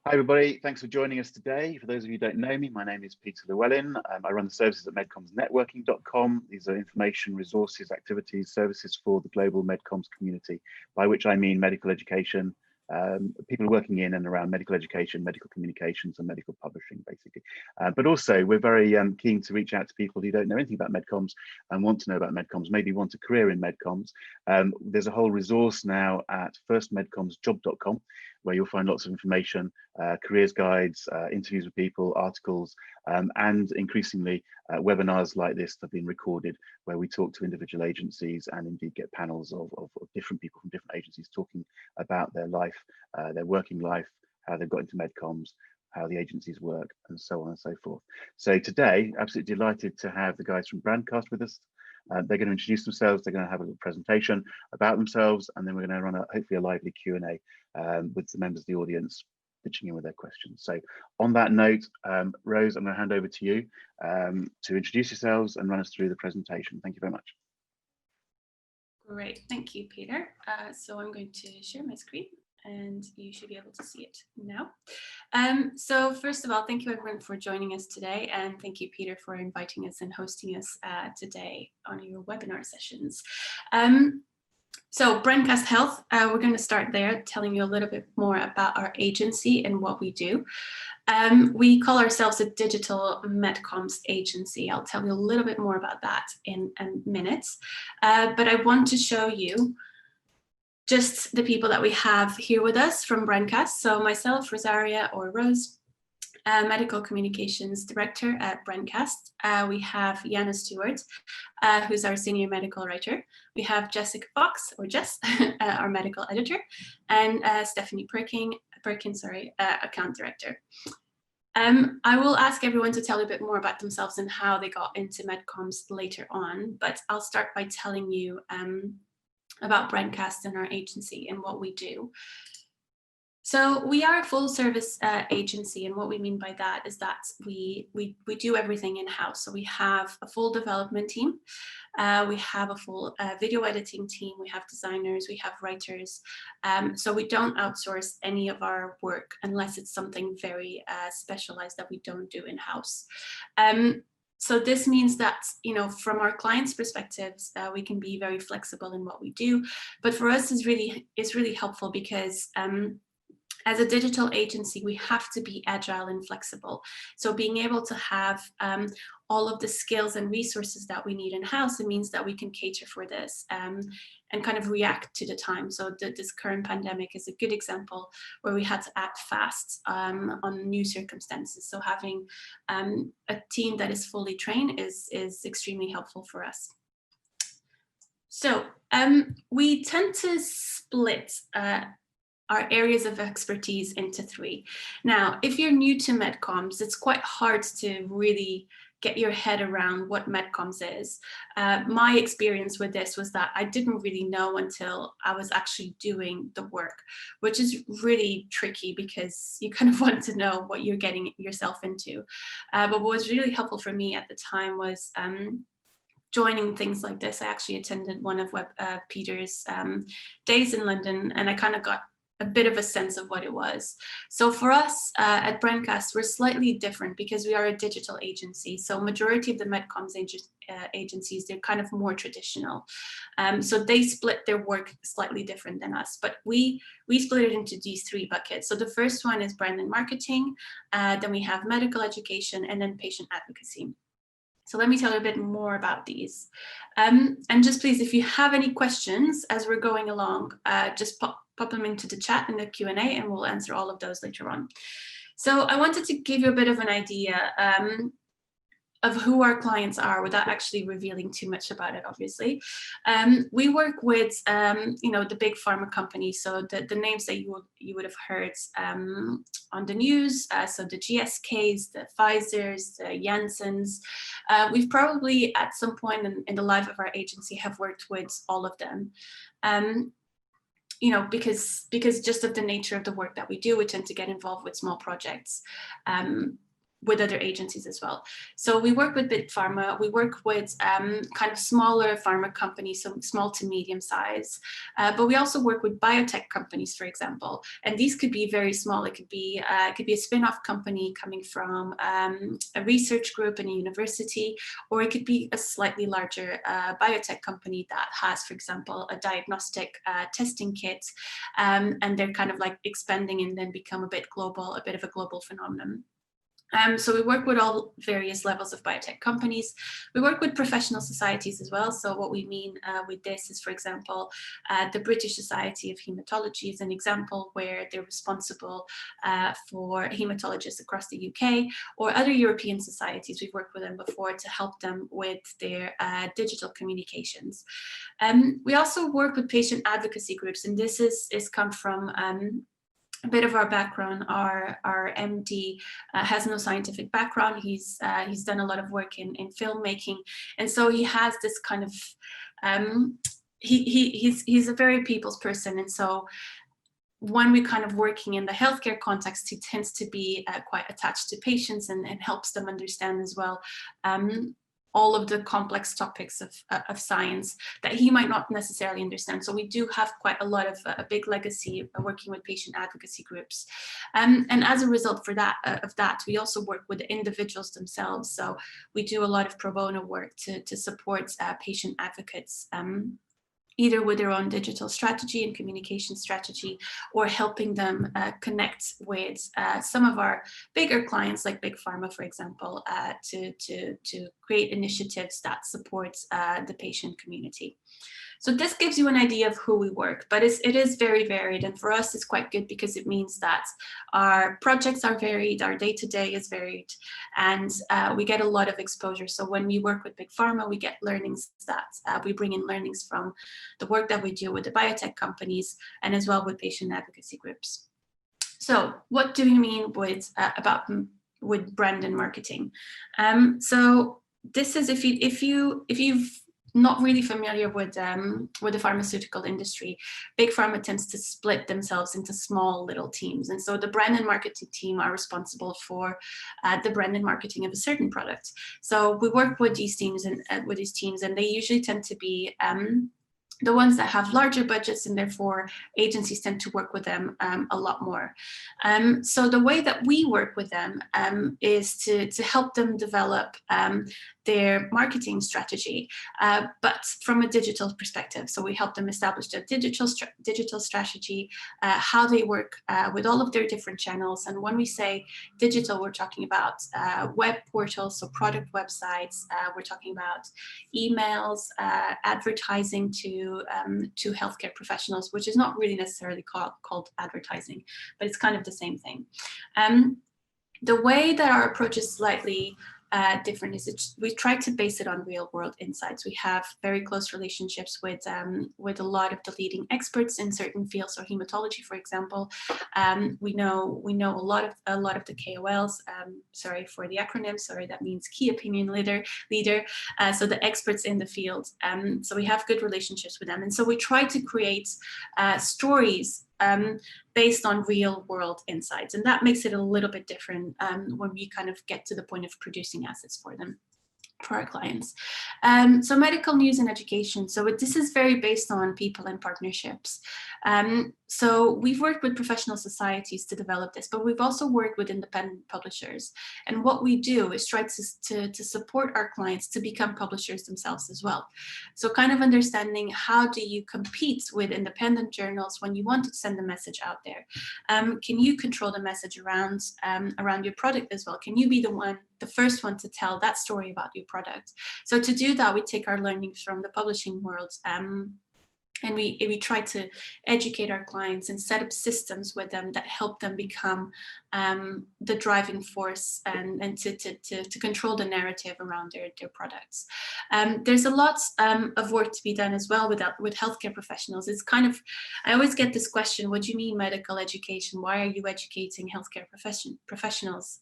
Hi everybody, thanks for joining us today. For those of you who don't know me, my name is Peter Llewellyn. I run the services at MedComsNetworking.com. These are information, resources, activities, services for the global MedComs community, by which I mean medical education, people working in and around medical education, medical communications and medical publishing basically. But also we're very keen to reach out to people who don't know anything about MedComs and want to know about MedComs, maybe want a career in MedComs. There's a whole resource now at FirstMedCommsJob.com where you'll find lots of information, careers guides, interviews with people, articles, and increasingly webinars like this have been recorded where we talk to individual agencies and indeed get panels of different people from different agencies talking about their life, their working life, how they've got into MedComs, how the agencies work, and so on and so forth. So today, absolutely delighted to have the guys from Brandcast with us. They're going to introduce themselves, they're going to have a little presentation about themselves, and then we're going to run hopefully a lively Q&A with the members of the audience pitching in with their questions. So on that note, Rose, I'm going to hand over to you to introduce yourselves and run us through the presentation. Thank you very much. Great, thank you, Peter. So I'm going to share my screen and you should be able to see it now. So first of all, thank you everyone for joining us today, and thank you, Peter, for inviting us and hosting us today on your webinar sessions. So Brandcast Health, we're going to start there, telling you a little bit more about our agency and what we do. We call ourselves a digital MedComms agency. I'll tell you a little bit more about that in a minute. But I want to show you just the people that we have here with us from Brandcast. So myself, Rosária or Rose, Medical Communications Director at Brandcast. We have Yana Stewart, who's our Senior Medical Writer. We have Jess Fox, or Jess, our Medical Editor, and Stephanie Perkin, Account Director. I will ask everyone to tell a bit more about themselves and how they got into MedComs later on, but I'll start by telling you about Brandcast and our agency and what we do. So we are a full service agency, and what we mean by that is that we do everything in-house. So we have a full development team, we have a full video editing team, we have designers, we have writers. So we don't outsource any of our work unless it's something very specialized that we don't do in-house. So this means that, you know, from our clients' perspectives, we can be very flexible in what we do. But for us, it's really helpful because as a digital agency, we have to be agile and flexible. So being able to have all of the skills and resources that we need in-house, it means that we can cater for this and kind of react to the time. So this current pandemic is a good example where we had to act fast on new circumstances. So having a team that is fully trained is extremely helpful for us. So we tend to split our areas of expertise into three. Now, if you're new to MedComs, it's quite hard to really get your head around what MedComs is. My experience with this was that I didn't really know until I was actually doing the work, which is really tricky because you kind of want to know what you're getting yourself into. But what was really helpful for me at the time was joining things like this. I actually attended one of Peter's days in London, and I kind of got a bit of a sense of what it was. So for us at Brandcast, we're slightly different because we are a digital agency. So majority of the MedComs agencies, they're kind of more traditional. So they split their work slightly different than us, but we split it into these three buckets. So the first one is brand and marketing, then we have medical education, and then patient advocacy. So let me tell you a bit more about these. And just please, if you have any questions as we're going along, just pop them into the chat in the Q&A and we'll answer all of those later on. So I wanted to give you a bit of an idea of who our clients are without actually revealing too much about it, obviously. We work with, you know, the big pharma companies, so the names that you would have heard on the news, so the GSKs, the Pfizers, the Janssen's. We've probably at some point in the life of our agency have worked with all of them. You know, because just of the nature of the work that we do, we tend to get involved with small projects. with other agencies as well. So we work with big pharma, we work with kind of smaller pharma companies, so small to medium size, but we also work with biotech companies, for example, and these could be very small. It could be a spin-off company coming from a research group in a university, or it could be a slightly larger biotech company that has, for example, a diagnostic testing kit, and they're kind of like expanding and then become a bit of a global phenomenon. So we work with all various levels of biotech companies. We work with professional societies as well. So what we mean with this is, for example, the British Society of Haematology is an example where they're responsible for haematologists across the UK, or other European societies. We've worked with them before to help them with their digital communications. We also work with patient advocacy groups, and this is come from a bit of our background. Our MD has no scientific background. He's done a lot of work in filmmaking, and so he has this kind of he's a very people's person, and so when we're kind of working in the healthcare context, he tends to be quite attached to patients and helps them understand as well all of the complex topics of science that he might not necessarily understand. So we do have quite a lot of a big legacy of working with patient advocacy groups. And as a result of that, we also work with the individuals themselves. So we do a lot of pro bono work to support patient advocates, either with their own digital strategy and communication strategy, or helping them connect with some of our bigger clients, like Big Pharma, for example, to create initiatives that support the patient community. So this gives you an idea of who we work, but it is very varied. And for us, it's quite good because it means that our projects are varied, our day-to-day is varied, and we get a lot of exposure. So when we work with Big Pharma, we get learnings that we bring in learnings from the work that we do with the biotech companies and as well with patient advocacy groups. So what do we mean with brand and marketing? So this is if you've not really familiar with the pharmaceutical industry, Big Pharma tends to split themselves into small little teams. And so the brand and marketing team are responsible for the brand and marketing of a certain product. So we work with these teams and they usually tend to be the ones that have larger budgets, and therefore agencies tend to work with them a lot more. So the way that we work with them is to help them develop their marketing strategy, but from a digital perspective. So we help them establish their digital strategy, how they work with all of their different channels. And when we say digital, we're talking about web portals, so product websites. We're talking about emails, advertising to healthcare professionals, which is not really necessarily called advertising, but it's kind of the same thing. The way that our approach is slightly different is we try to base it on real world insights. We have very close relationships with a lot of the leading experts in certain fields. So hematology, for example, we know a lot of the KOLs. Sorry for the acronym. Sorry, that means key opinion leader. So the experts in the field. So we have good relationships with them, and so we try to create stories based on real world insights. And that makes it a little bit different when we kind of get to the point of producing assets for them, for our clients. So medical news and education. So this is very based on people and partnerships. So we've worked with professional societies to develop this, but we've also worked with independent publishers. And what we do is try to support our clients to become publishers themselves as well. So kind of understanding, how do you compete with independent journals when you want to send a message out there? Can you control the message around your product as well? Can you be the first one to tell that story about your product? So to do that, we take our learnings from the publishing world, and we try to educate our clients and set up systems with them that help them become the driving force and to control the narrative around their products. There's a lot of work to be done as well with healthcare professionals. It's kind of, I always get this question, what do you mean medical education? Why are you educating healthcare professionals?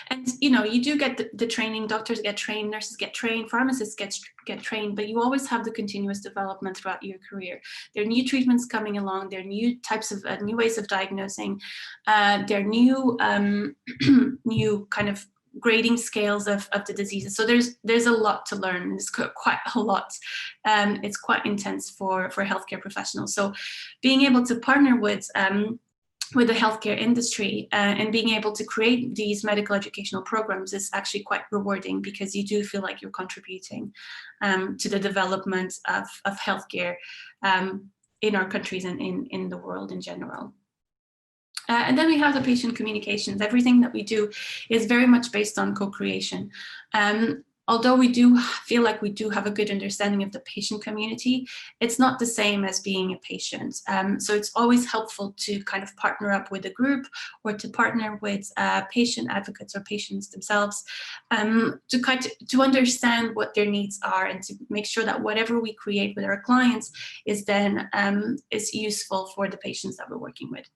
And you do get the training. Doctors get trained, nurses get trained, pharmacists get trained, but you always have the continuous development throughout your career. There are new treatments coming along. There are new types of new ways of diagnosing. There are new new kind of grading scales of the diseases. So there's a lot to learn. It's quite a lot. It's quite intense for healthcare professionals. So being able to partner with the healthcare industry and being able to create these medical educational programs is actually quite rewarding, because you do feel like you're contributing to the development of healthcare in our countries and in the world in general. And then we have the patient communications. Everything that we do is very much based on co-creation. Although we do feel like we do have a good understanding of the patient community, it's not the same as being a patient. So it's always helpful to kind of partner up with a group, or to partner with patient advocates or patients themselves, to understand what their needs are, and to make sure that whatever we create with our clients is then is useful for the patients that we're working with.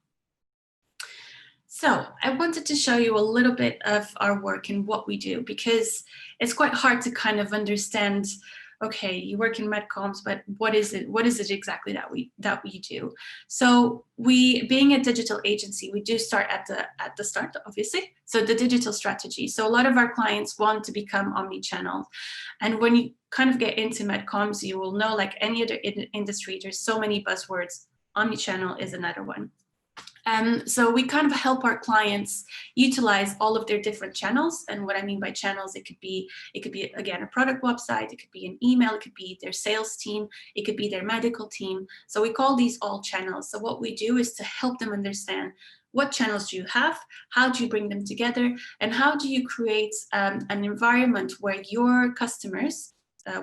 So I wanted to show you a little bit of our work and what we do, because it's quite hard to kind of understand, okay, you work in MedComms, but what is it exactly that we do? So being a digital agency, we do start at the start, obviously. So the digital strategy. So a lot of our clients want to become omni-channel. And when you kind of get into MedComms, you will know, like any other industry, there's so many buzzwords. Omni-channel is another one. So we kind of help our clients utilize all of their different channels. And what I mean by channels, it could be again, a product website, it could be an email, it could be their sales team, it could be their medical team. So we call these all channels. So what we do is to help them understand, what channels do you have, how do you bring them together, and how do you create an environment where your customers,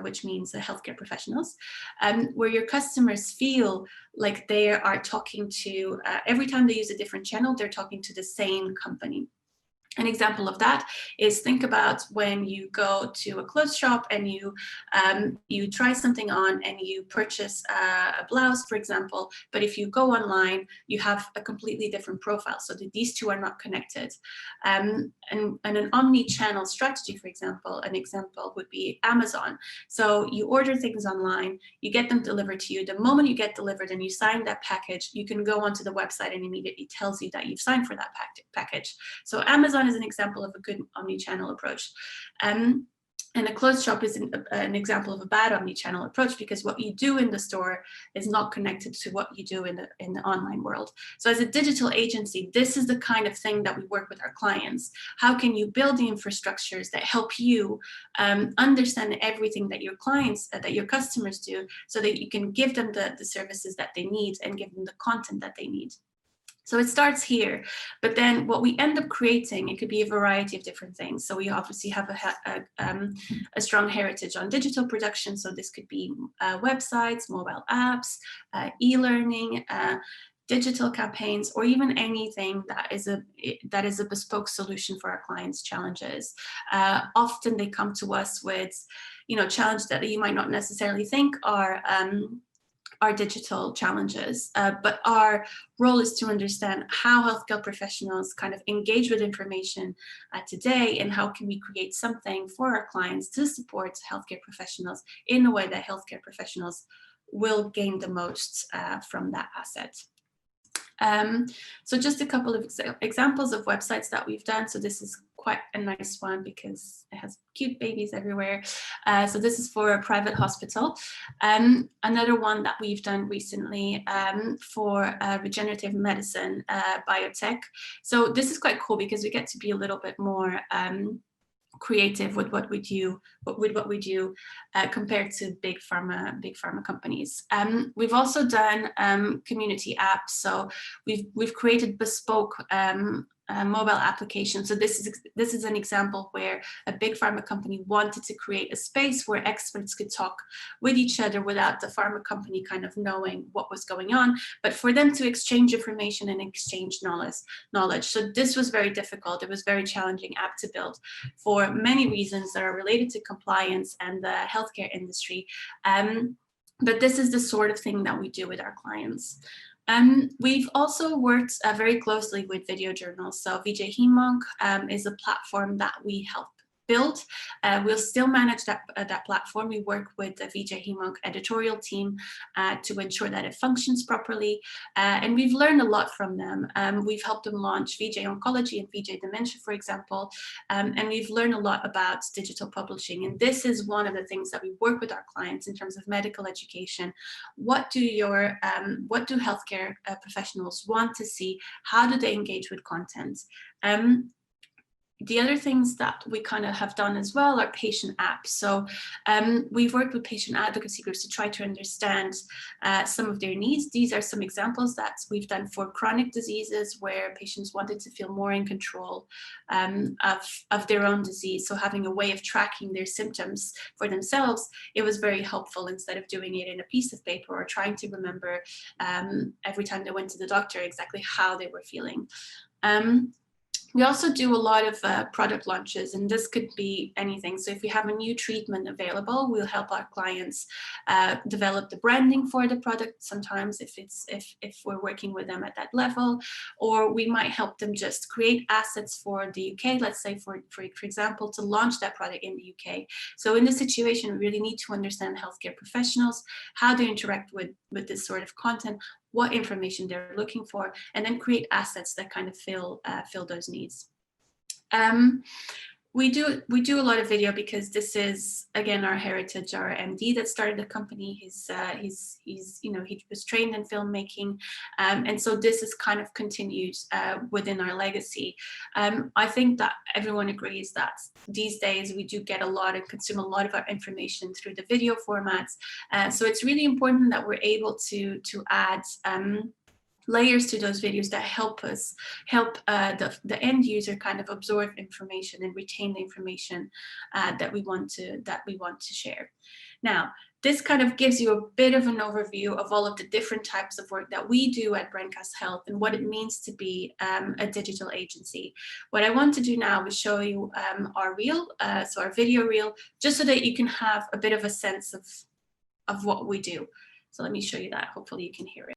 which means the healthcare professionals, where your customers feel like they are talking to, every time they use a different channel, they're talking to the same company. An example of that is, think about when you go to a clothes shop and you try something on and you purchase a blouse, for example, but if you go online, you have a completely different profile, so that these two are not connected. And an omni-channel strategy, for example, an example would be Amazon. So you order things online, you get them delivered to you. The moment you get delivered and you sign that package, you can go onto the website and immediately tells you that you've signed for that package. So Amazon is an example of a good omni-channel approach. And a clothes shop is an example of a bad omni-channel approach, because what you do in the store is not connected to what you do in the online world. So as a digital agency, this is the kind of thing that we work with our clients. How can you build the infrastructures that help you understand everything that your clients, that your customers do, so that you can give them the services that they need and give them the content that they need. So it starts here, but then what we end up creating, it could be a variety of different things. So we obviously have a strong heritage on digital production. So this could be websites, mobile apps, e-learning, digital campaigns, or even anything that is a bespoke solution for our clients' challenges. Often they come to us with, challenges that you might not necessarily think are digital challenges, but our role is to understand how healthcare professionals kind of engage with information today, and how can we create something for our clients to support healthcare professionals in a way that healthcare professionals will gain the most from that asset. So just a couple of examples of websites that we've done. So this is quite a nice one because it has cute babies everywhere. So this is for a private hospital. Another one that we've done recently for regenerative medicine biotech. So this is quite cool because we get to be a little bit more creative with what we do, compared to big pharma companies. We've also done community apps. So we've created bespoke mobile applications. So this is an example where a big pharma company wanted to create a space where experts could talk with each other without the pharma company kind of knowing what was going on, but for them to exchange information and exchange knowledge. So this was very difficult. It was a very challenging app to build for many reasons that are related to compliance and the healthcare industry. But this is the sort of thing that we do with our clients. We've also worked very closely with video journals. So VJ HemOnc is a platform that we help build. We'll still manage that platform. We work with the VJ HemOnc editorial team to ensure that it functions properly. And we've learned a lot from them. We've helped them launch VJ Oncology and VJ Dementia, for example. And we've learned a lot about digital publishing. And this is one of the things that we work with our clients in terms of medical education. What do healthcare professionals want to see? How do they engage with content? The other things that we kind of have done as well are patient apps. So we've worked with patient advocacy groups to try to understand some of their needs. These are some examples that we've done for chronic diseases where patients wanted to feel more in control of their own disease. So having a way of tracking their symptoms for themselves, it was very helpful instead of doing it in a piece of paper or trying to remember every time they went to the doctor exactly how they were feeling. We also do a lot of product launches, and this could be anything. So if we have a new treatment available, we'll help our clients develop the branding for the product. Sometimes if we're working with them at that level, or we might help them just create assets for the UK, let's say for example, to launch that product in the UK. So in this situation, we really need to understand healthcare professionals, how they interact with this sort of content, what information they're looking for, and then create assets that kind of fill those needs. We do a lot of video because this is, again, our heritage. Our MD that started the company, he was trained in filmmaking, and so this is kind of continued within our legacy. I think that everyone agrees that these days we do get a lot and consume a lot of our information through the video formats. So it's really important that we're able to add layers to those videos that help the end user kind of absorb information and retain the information that we want to share. Now, this kind of gives you a bit of an overview of all of the different types of work that we do at Brandcast Health and what it means to be a digital agency. What I want to do now is show you our reel, so our video reel, just so that you can have a bit of a sense of what we do. So let me show you that. Hopefully you can hear it.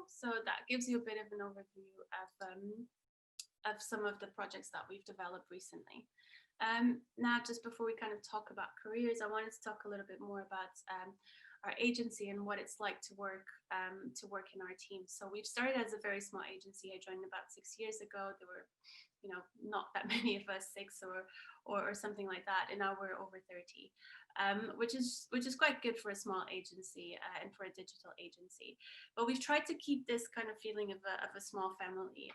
So that gives you a bit of an overview of some of the projects that we've developed recently. Now, just before we kind of talk about careers, I wanted to talk a little bit more about our agency and what it's like to work in our team. So we've started as a very small agency. I joined about 6 years ago. There were, not that many of us, 6 or something like that, and now we're over 30. Which is quite good for a small agency and for a digital agency. But we've tried to keep this kind of feeling of a small family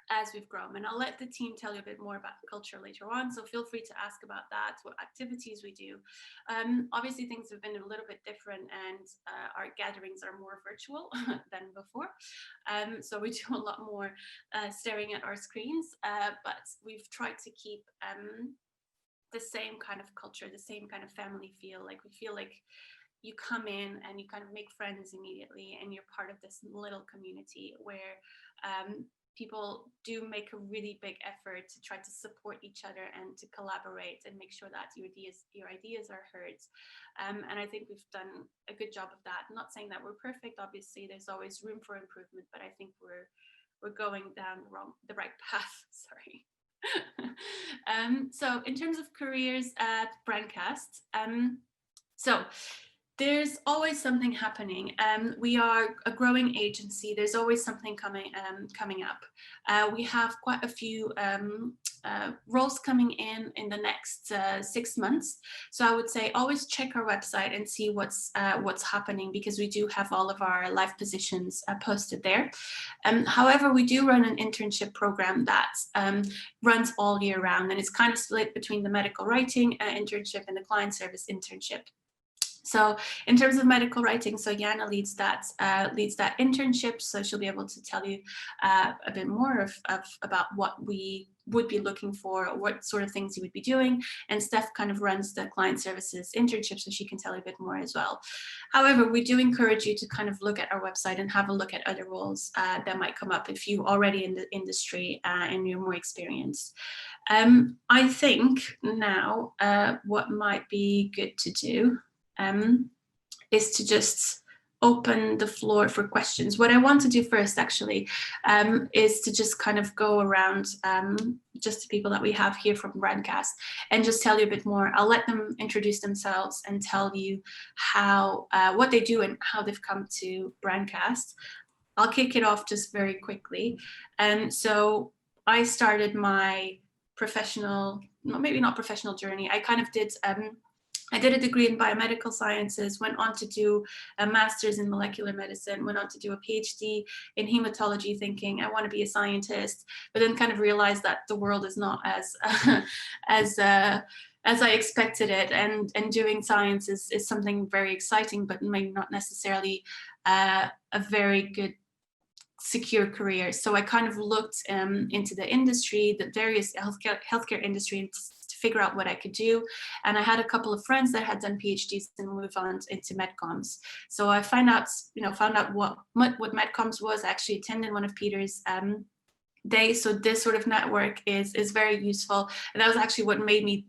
as we've grown. And I'll let the team tell you a bit more about the culture later on. So feel free to ask about that, what activities we do. Obviously, things have been a little bit different, and our gatherings are more virtual than before. So we do a lot more staring at our screens, but we've tried to keep the same kind of culture, the same kind of family feel. Like we feel like, you come in and you kind of make friends immediately, and you're part of this little community where people do make a really big effort to try to support each other and to collaborate and make sure that your ideas are heard. And I think we've done a good job of that. I'm not saying that we're perfect. Obviously, there's always room for improvement, but I think we're going down the right path. Sorry. So in terms of careers at Brandcast, so there's always something happening. We are a growing agency. There's always something coming up. We have quite a few roles coming in the next 6 months. So I would say always check our website and see what's happening, because we do have all of our live positions posted there. However, we do run an internship program that runs all year round, and it's kind of split between the medical writing internship and the client service internship. So in terms of medical writing, so Yana leads that internship, so she'll be able to tell you a bit more about what we would be looking for, what sort of things you would be doing, and Steph kind of runs the client services internship, so she can tell you a bit more as well. However, we do encourage you to kind of look at our website and have a look at other roles that might come up if you're already in the industry and you're more experienced. I think now what might be good to do is to just open the floor for questions. What I want to do first, actually, is to just kind of go around just the people that we have here from Brandcast and just tell you a bit more. I'll let them introduce themselves and tell you how what they do and how they've come to Brandcast. I'll kick it off just very quickly. So I started my professional, maybe not professional journey. I kind of did I did a degree in biomedical sciences, went on to do a master's in molecular medicine, went on to do a PhD in hematology, thinking I want to be a scientist, but then kind of realized that the world is not as as I expected it, and doing science is something very exciting, but maybe not necessarily a very good secure career. So I kind of looked into the industry, the various healthcare industry, to figure out what I could do. And I had a couple of friends that had done PhDs and moved on into MedComms. So I found out what MedComms was. I actually attended one of Peter's days. So this sort of network is very useful. And that was actually what made me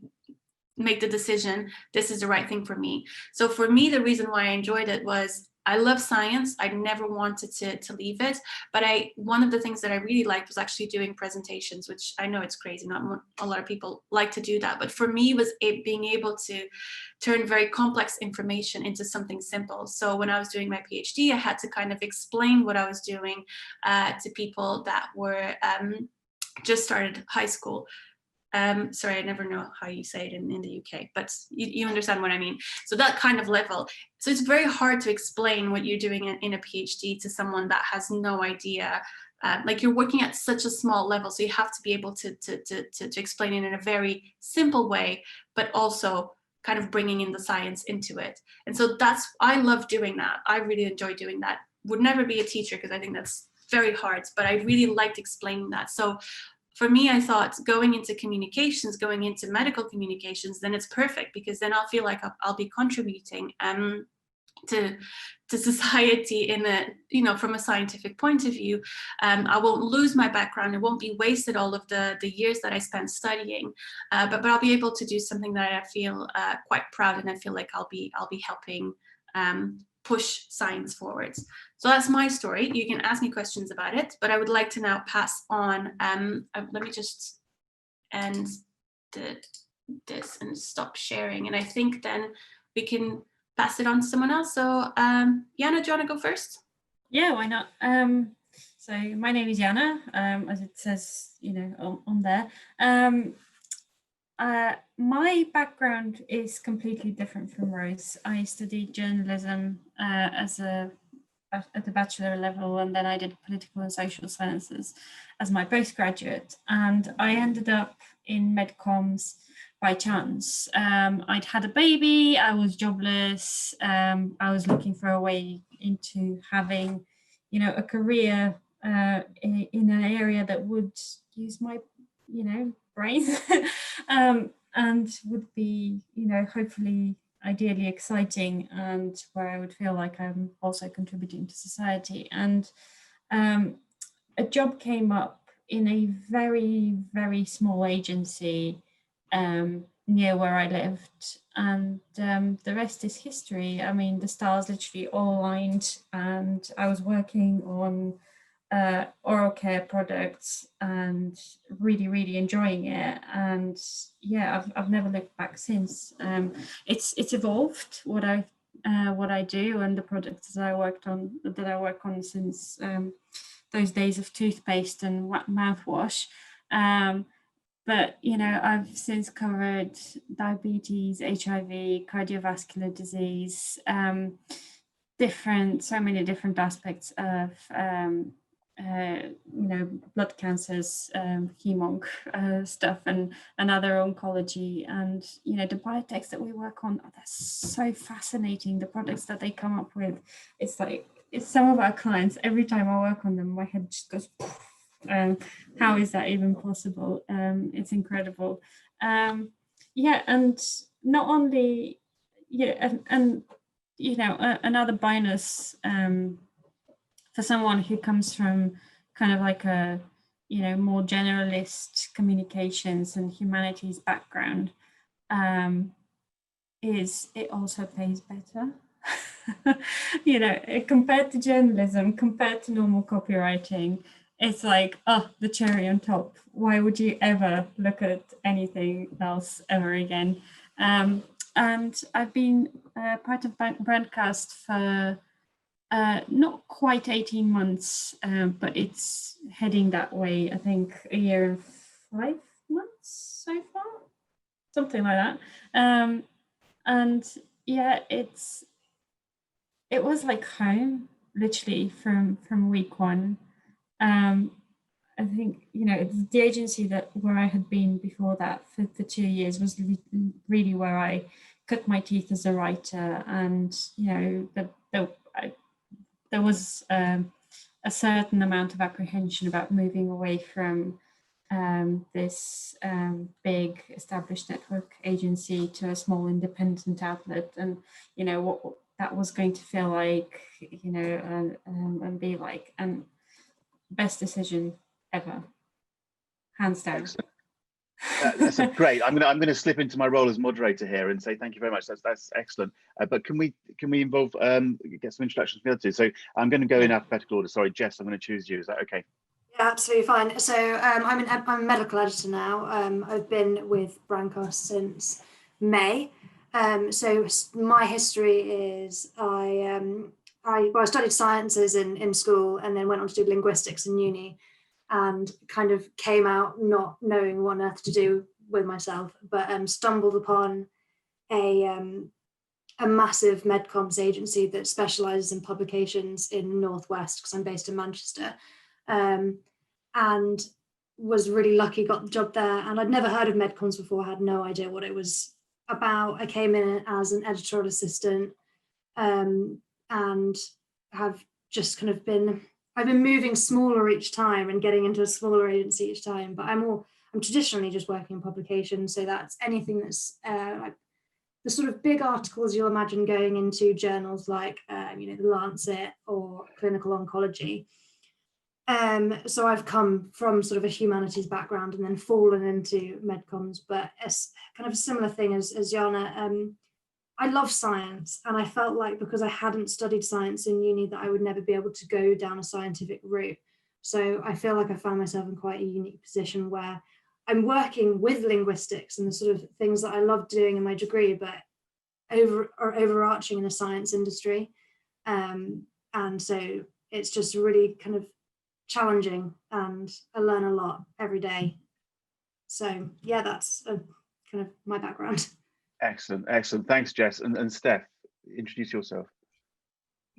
make the decision, this is the right thing for me. So for me, the reason why I enjoyed it was I love science. I never wanted to leave it, but one of the things that I really liked was actually doing presentations, which I know it's crazy. Not a lot of people like to do that, but for me was being able to turn very complex information into something simple. So when I was doing my PhD, I had to kind of explain what I was doing to people that were just started high school. Sorry, I never know how you say it in the UK, but you understand what I mean. So that kind of level. So it's very hard to explain what you're doing in a PhD to someone that has no idea. Like you're working at such a small level, so you have to be able to explain it in a very simple way, but also kind of bringing in the science into it. And so I love doing that. I really enjoy doing that. Would never be a teacher because I think that's very hard, but I really liked explaining that. So for me, I thought going into communications, going into medical communications, then it's perfect, because then I'll feel like I'll be contributing to society in a, from a scientific point of view. I won't lose my background. It won't be wasted all of the years that I spent studying, but I'll be able to do something that I feel quite proud, and I feel like I'll be helping push science forwards. So that's my story. You can ask me questions about it, but I would like to now pass on. Let me just end this and stop sharing. And I think then we can pass it on to someone else. So Yana, do you want to go first? Yeah, why not? So my name is Yana, as it says, on there. My background is completely different from Rose. I studied journalism at the bachelor level, and then I did political and social sciences as my postgraduate. And I ended up in MedComms by chance. I'd had a baby, I was jobless, I was looking for a way into having, a career in an area that would use my, brains and would be, hopefully ideally exciting, and where I would feel like I'm also contributing to society. And a job came up in a very, very small agency near where I lived, and the rest is history. I mean, the stars literally all aligned, and I was working on oral care products and really, really enjoying it. And yeah, I've never looked back since. It's evolved what I do and the products that I work on since those days of toothpaste and mouthwash. But I've since covered diabetes, HIV, cardiovascular disease, so many different aspects of blood cancers, hemonc stuff, and other oncology. And the biotechs that we work on, they're so fascinating. The products that they come up with, it's some of our clients, every time I work on them, my head just goes poof. How is that even possible? It's incredible. And not only, another bonus for someone who comes from kind of like a, more generalist communications and humanities background, is it also pays better. Compared to journalism, compared to normal copywriting, it's like, oh, the cherry on top. Why would you ever look at anything else ever again? And I've been part of Brandcast for not quite 18 months, but it's heading that way. I think a year and 5 months so far, something like that. And yeah, it was like home, literally from week one. I think the agency where I had been before that for 2 years was really where I cut my teeth as a writer, and there was a certain amount of apprehension about moving away from this big established network agency to a small independent outlet, and what that was going to feel like, and be like. And best decision ever, hands down. That's great. I'm going to slip into my role as moderator here and say thank you very much. That's excellent. But can we involve get some introductions from the other two? So I'm going to go in alphabetical order. Sorry, Jess, I'm going to choose you. Is that okay? Yeah, absolutely fine. So I'm a medical editor now. I've been with Brandcast since May. So my history is I studied sciences in school, and then went on to do linguistics in uni, and kind of came out not knowing what on earth to do with myself, but stumbled upon a massive MedComms agency that specialises in publications in Northwest, because I'm based in Manchester, and was really lucky, got the job there. And I'd never heard of MedComms before, had no idea what it was about. I came in as an editorial assistant, and have just kind of I've been moving smaller each time and getting into a smaller agency each time, but I'm traditionally just working in publications. So that's anything that's like the sort of big articles you'll imagine going into journals like the Lancet or Clinical Oncology. So I've come from sort of a humanities background and then fallen into MedComms, but it's kind of a similar thing as Yana. I love science, and I felt like because I hadn't studied science in uni that I would never be able to go down a scientific route. So I feel like I found myself in quite a unique position where I'm working with linguistics and the sort of things that I love doing in my degree, but overarching in the science industry. And so it's just really kind of challenging, and I learn a lot every day. So yeah, that's kind of my background. Excellent. Thanks, Jess. And Steph, introduce yourself.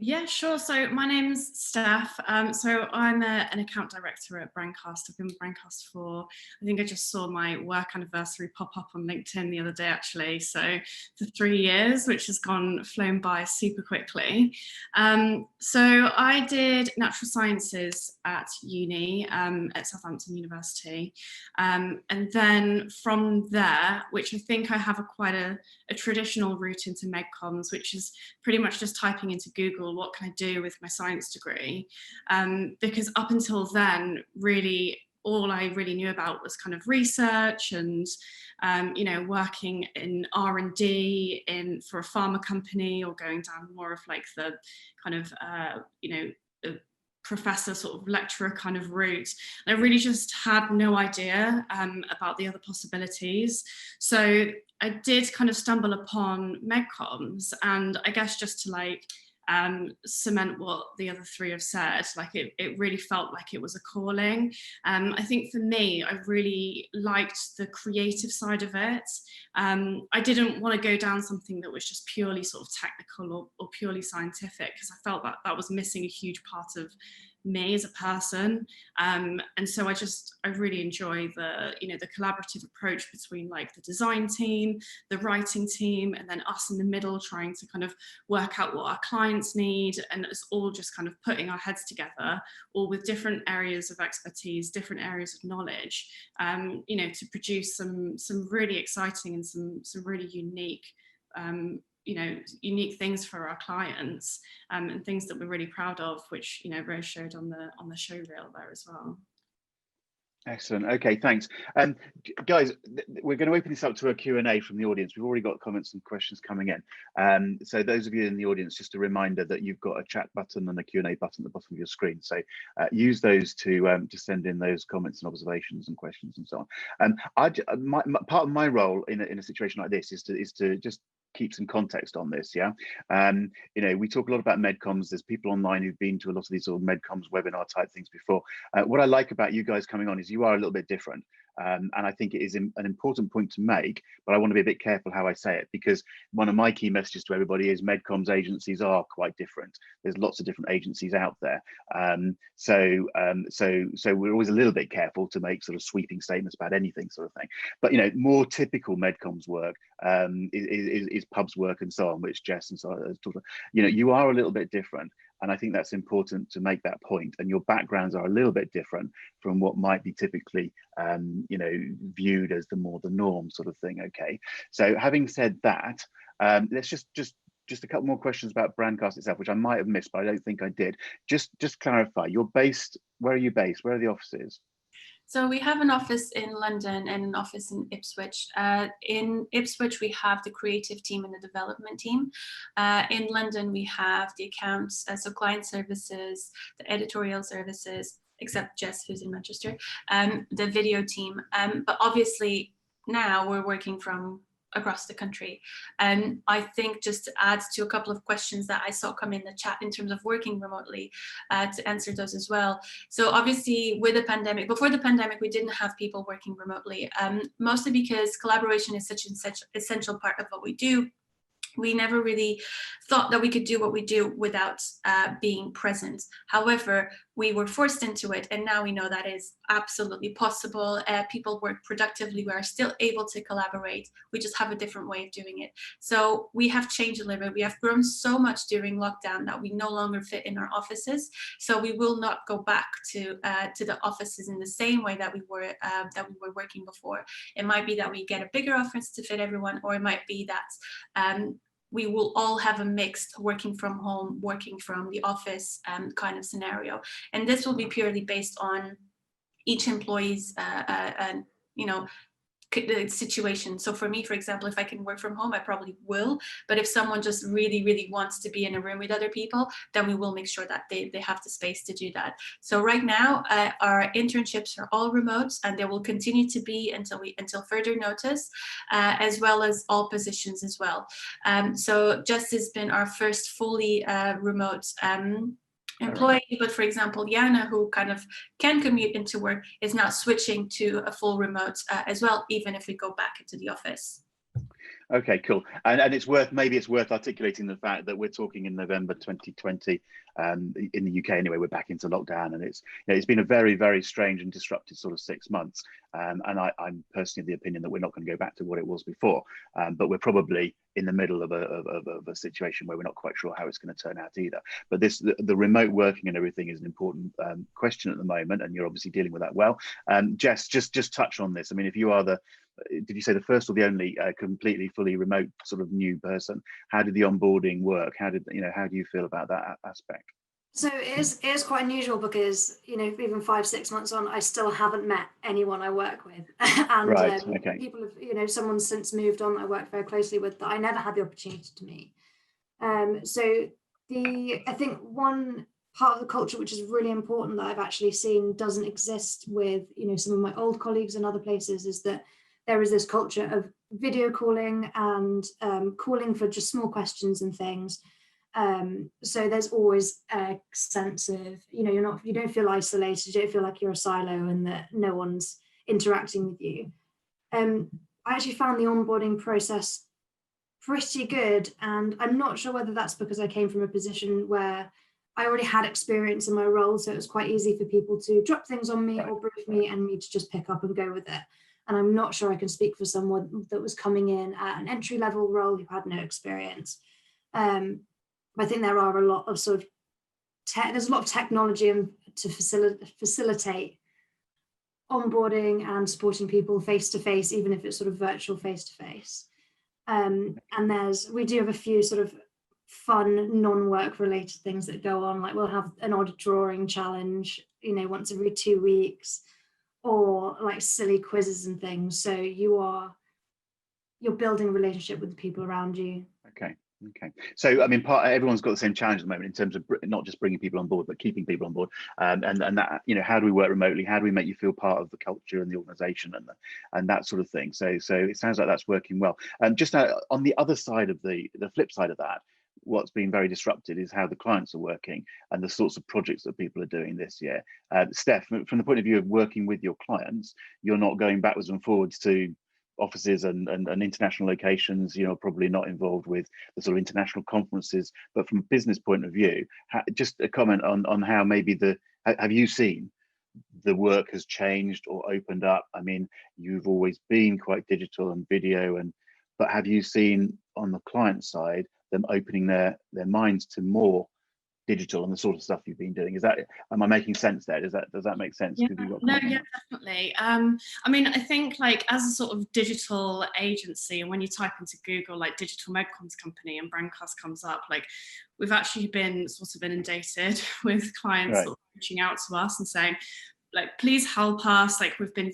Yeah, sure. So my name's Steph. So I'm an account director at Brandcast. I've been with Brandcast for, I think I just saw my work anniversary pop up on LinkedIn the other day, actually. So for 3 years, which has flown by super quickly. So I did natural sciences at uni, at Southampton University. And then from there, which I think I have quite a traditional route into MedComms, which is pretty much just typing into Google, what can I do with my science degree? Because up until then, really, all I really knew about was kind of research and, you know, working in R&D for a pharma company, or going down more of like the kind of, you know, the professor sort of lecturer kind of route. I really just had no idea about the other possibilities. So I did kind of stumble upon MedComms, and I guess just to like cement what the other three have said, like it really felt like it was a calling. I think for me, I really liked the creative side of it. I didn't want to go down something that was just purely sort of technical or purely scientific, because I felt that that was missing a huge part of me as a person. And so I really enjoy the, you know, the collaborative approach between like the design team, the writing team, and then us in the middle trying to kind of work out what our clients need, and it's all just kind of putting our heads together, all with different areas of expertise, different areas of knowledge, you know, to produce some really exciting and some really unique, you know, unique things for our clients, and things that we're really proud of, which, you know, Rose showed on the show reel there as well. Excellent. Okay, thanks. Guys, we're going to open this up to a Q&A from the audience. We've already got comments and questions coming in. So those of you in the audience, just a reminder that you've got a chat button and a Q&A button at the bottom of your screen. So use those to send in those comments and observations and questions and so on. Part of my role in a situation like this is to just keep some context on this. Yeah, you know, we talk a lot about MedComms. There's people online who've been to a lot of these sort of MedComms webinar type things before. What I like about you guys coming on is you are a little bit different. And I think it is an important point to make, but I want to be a bit careful how I say it, because one of my key messages to everybody is MedComms agencies are quite different. There's lots of different agencies out there. So we're always a little bit careful to make sort of sweeping statements about anything sort of thing. But, you know, more typical MedComms work is pubs work and so on, which Jess and so on talked about. You know, you are a little bit different. And I think that's important to make that point. And your backgrounds are a little bit different from what might be typically, you know, viewed as the norm sort of thing. Okay. So having said that, let's just a couple more questions about Brandcast itself, which I might have missed, but I don't think I did. Just clarify. You're based. Where are you based? Where are the offices? So we have an office in London and an office in Ipswich. In Ipswich, we have the creative team and the development team. In London, we have the accounts, so client services, the editorial services, except Jess, who's in Manchester, the video team. But obviously now we're working from across the country. And I think, just to add to a couple of questions that I saw come in the chat in terms of working remotely, to answer those as well. So obviously with the pandemic, before the pandemic, we didn't have people working remotely, mostly because collaboration is such an essential part of what we do. We never really thought that we could do what we do without being present. However, we were forced into it, and now we know that is absolutely possible. People work productively. We are still able to collaborate. We just have a different way of doing it. So we have changed a little bit. We have grown so much during lockdown that we no longer fit in our offices. So we will not go back to the offices in the same way that we were working before. It might be that we get a bigger office to fit everyone, or it might be that we will all have a mixed working from home, working from the office kind of scenario. And this will be purely based on each employee's, you know, situation. So for me, for example, if I can work from home, I probably will. But if someone just really, really wants to be in a room with other people, then we will make sure that they have the space to do that. So right now, our internships are all remote, and they will continue to be until further notice, as well as all positions as well. So Jess has been our first fully remote employee, but for example, Yana, who kind of can commute into work, is now switching to a full remote as well, even if we go back into the office. Okay, cool. And it's worth articulating the fact that we're talking in November 2020 in the UK anyway. We're back into lockdown, and it's been a very, very strange and disruptive sort of 6 months. And I'm personally of the opinion that we're not going to go back to what it was before, but we're probably in the middle of a situation where we're not quite sure how it's going to turn out either. But the remote working and everything is an important question at the moment, and you're obviously dealing with that well. Jess, just touch on this. I mean, if you are did you say the first or the only completely fully remote sort of new person? How did the onboarding work? How do you feel about that aspect? So it is quite unusual because, even 5-6 months on, I still haven't met anyone I work with. And right, okay. People have, someone's since moved on that I work very closely with that I never had the opportunity to meet. So I think one part of the culture which is really important that I've actually seen doesn't exist with, some of my old colleagues in other places is that there is this culture of video calling and calling for just small questions and things. So there's always a sense of, you don't feel isolated, you don't feel like you're a silo and that no one's interacting with you. I actually found the onboarding process pretty good, and I'm not sure whether that's because I came from a position where I already had experience in my role, so it was quite easy for people to drop things on me or brief me and me to just pick up and go with it. And I'm not sure I can speak for someone that was coming in at an entry-level role who had no experience. I think there are a lot of sort of there's a lot of technology to facilitate onboarding and supporting people face-to-face, even if it's sort of virtual face-to-face. And we do have a few sort of fun non-work related things that go on, like we'll have an odd drawing challenge, once every 2 weeks, or like silly quizzes and things. So you're building a relationship with the people around you. Okay. So I mean, everyone's got the same challenge at the moment in terms of not just bringing people on board, but keeping people on board. And that, how do we work remotely? How do we make you feel part of the culture and the organisation and that sort of thing? So it sounds like that's working well. Just on the other side of the flip side of that, what's been very disrupted is how the clients are working and the sorts of projects that people are doing this year. Steph, from the point of view of working with your clients, you're not going backwards and forwards to offices and international locations, probably not involved with the sort of international conferences, but from a business point of view, just a comment on how maybe have you seen the work has changed or opened up? I mean, you've always been quite digital and video, but have you seen on the client side them opening their minds to more digital and the sort of stuff you've been doing? Am I making sense there? Does that make sense? Yeah, definitely. I mean, I think like as a sort of digital agency, and when you type into Google like digital MedComms company and Brandcast comes up, like we've actually been sort of inundated with clients sort of reaching out to us and saying, like, please help us. Like we've been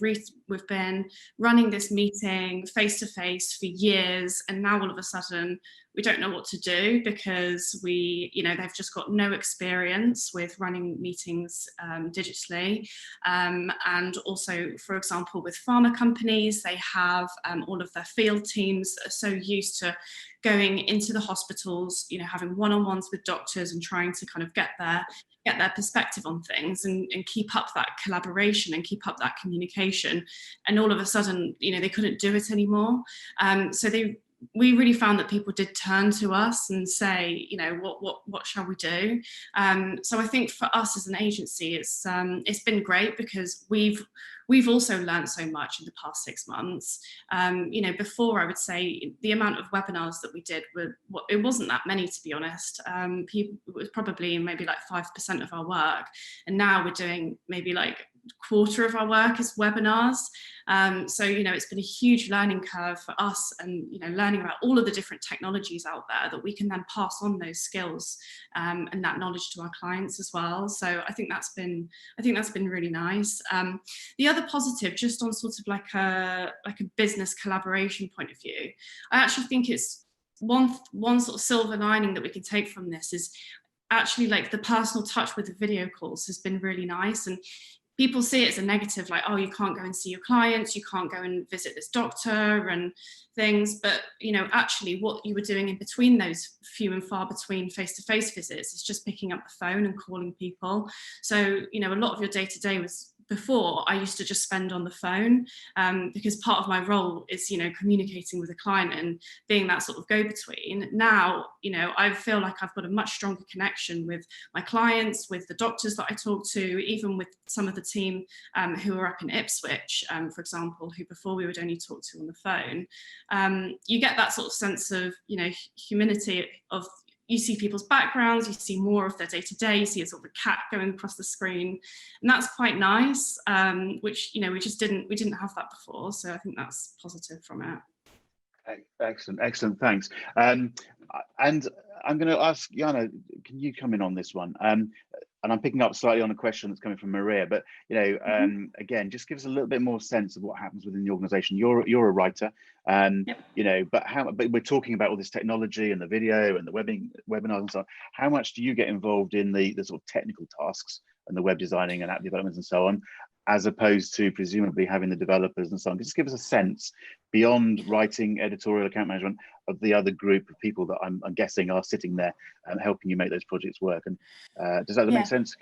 running this meeting face to face for years, and now all of a sudden we don't know what to do because they've just got no experience with running meetings digitally. And also, for example, with pharma companies, they have all of their field teams are so used to going into the hospitals, having one-on-ones with doctors and trying to kind of get their perspective on things and keep up that collaboration and keep up that communication. And all of a sudden, they couldn't do it anymore. So we really found that people did turn to us and say, what shall we do? So I think for us as an agency, it's been great because we've also learned so much in the past 6 months. Before, I would say the amount of webinars that we did it wasn't that many, to be honest. It was probably maybe like 5% of our work, and now we're doing maybe like quarter of our work is webinars. So it's been a huge learning curve for us, and learning about all of the different technologies out there that we can then pass on those skills and that knowledge to our clients as well. So I think that's been really nice. The other positive, just on sort of like a business collaboration point of view, I actually think it's one sort of silver lining that we can take from this is actually like the personal touch with the video calls has been really nice. And people see it as a negative, like, oh, you can't go and see your clients, you can't go and visit this doctor and things. But, actually what you were doing in between those few and far between face-to-face visits is just picking up the phone and calling people. So, a lot of your day-to-day was before I used to just spend on the phone, because part of my role is, communicating with a client and being that sort of go-between. Now, I feel like I've got a much stronger connection with my clients, with the doctors that I talk to, even with some of the team who are up in Ipswich, for example, who before we would only talk to on the phone. You get that sort of sense of, humanity of, you see people's backgrounds, you see more of their day-to-day, you see a sort of a cat going across the screen, and that's quite nice, which, we didn't have that before, so I think that's positive from it. Excellent, thanks. And I'm going to ask Yana, can you come in on this one? And I'm picking up slightly on a question that's coming from Maria, but again, just give us a little bit more sense of what happens within the organisation. You're a writer, Yep. but we're talking about all this technology and the video and the webinars and so on. How much do you get involved in the sort of technical tasks and the web designing and app developments and so on, as opposed to presumably having the developers and so on? Just give us a sense beyond writing, editorial, account management, of the other group of people that I'm guessing are sitting there and helping you make those projects work. And does that make sense?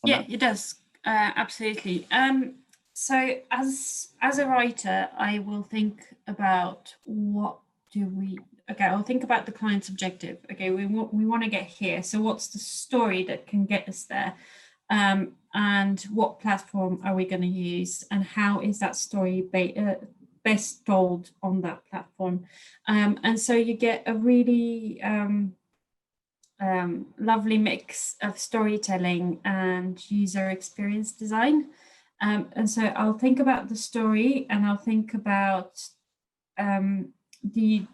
Yeah, it does. Absolutely. So as a writer, I will think about I'll think about the client's objective. Okay, we want to get here. So what's the story that can get us there? And what platform are we going to use, and how is that story best told on that platform? And so you get a really lovely mix of storytelling and user experience design. And so I'll think about the story, and I'll think about the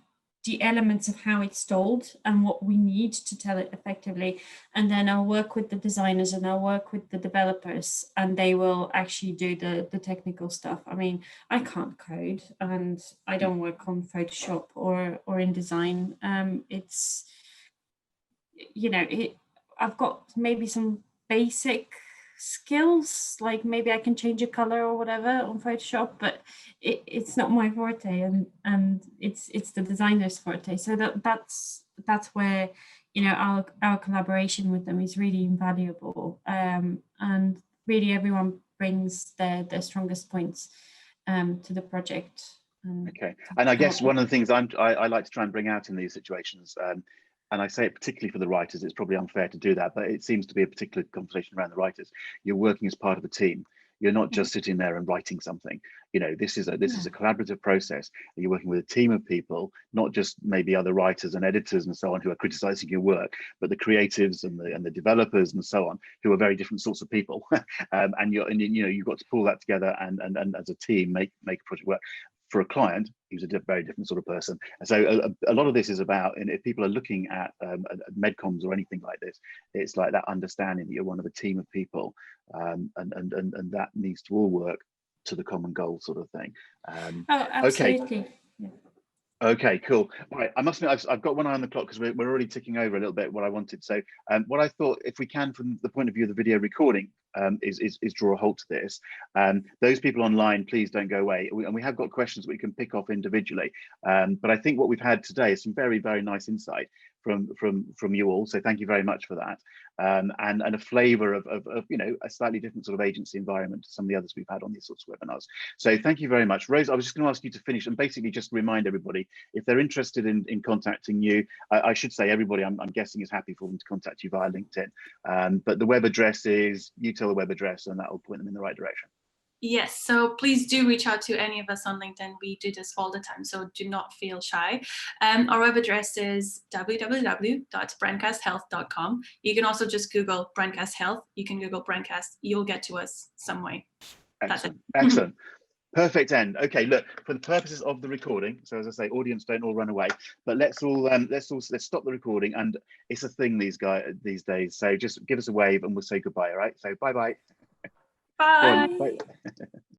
elements of how it's told and what we need to tell it effectively. And then I'll work with the designers and I'll work with the developers, and they will actually do the technical stuff. I mean, I can't code, and I don't work on Photoshop or in design. It's, I've got maybe some basic skills, like maybe I can change a color or whatever on Photoshop, but it's not my forte, and it's the designer's forte. So that's where our collaboration with them is really invaluable, and really everyone brings their strongest points to the project. Okay, and I guess one of the things I like to try and bring out in these situations, and I say it particularly for the writers, it's probably unfair to do that, but it seems to be a particular conversation around the writers. You're working as part of a team. You're not just sitting there and writing something. This is a collaborative process. You're working with a team of people, not just maybe other writers and editors and so on who are criticizing your work, but the creatives and the developers and so on, who are very different sorts of people. And you've got to pull that together and as a team make a project work. For a client, he was a very different sort of person. And so a lot of this is about, and if people are looking at MedComms or anything like this, it's like that understanding that you're one of a team of people, and that needs to all work to the common goal, sort of thing. Absolutely. Okay. Okay, cool. All right, I must admit, I've got one eye on the clock because we're already ticking over a little bit what I wanted. So what I thought, if we can, from the point of view of the video recording, is draw a halt to this. Those people online, please don't go away. And we have got questions we can pick off individually. But I think what we've had today is some very, very nice insight from you all. So thank you very much for that. And a flavour of a slightly different sort of agency environment to some of the others we've had on these sorts of webinars. So thank you very much. Rose, I was just going to ask you to finish and basically just remind everybody, if they're interested in contacting you, I should say everybody, I'm guessing, is happy for them to contact you via LinkedIn. But the web address is, you tell the web address and that will point them in the right direction. Yes, so please do reach out to any of us on LinkedIn. We do this all the time, so do not feel shy. Our web address is www.brandcasthealth.com. You can also just Google Brandcast Health. You can Google Brandcast. You'll get to us some way. Excellent. Excellent. Perfect end. Okay, look, for the purposes of the recording, so as I say, audience, don't all run away, but let's stop the recording. And it's a thing these days. So just give us a wave and we'll say goodbye. All right. So bye. Bye. Bye.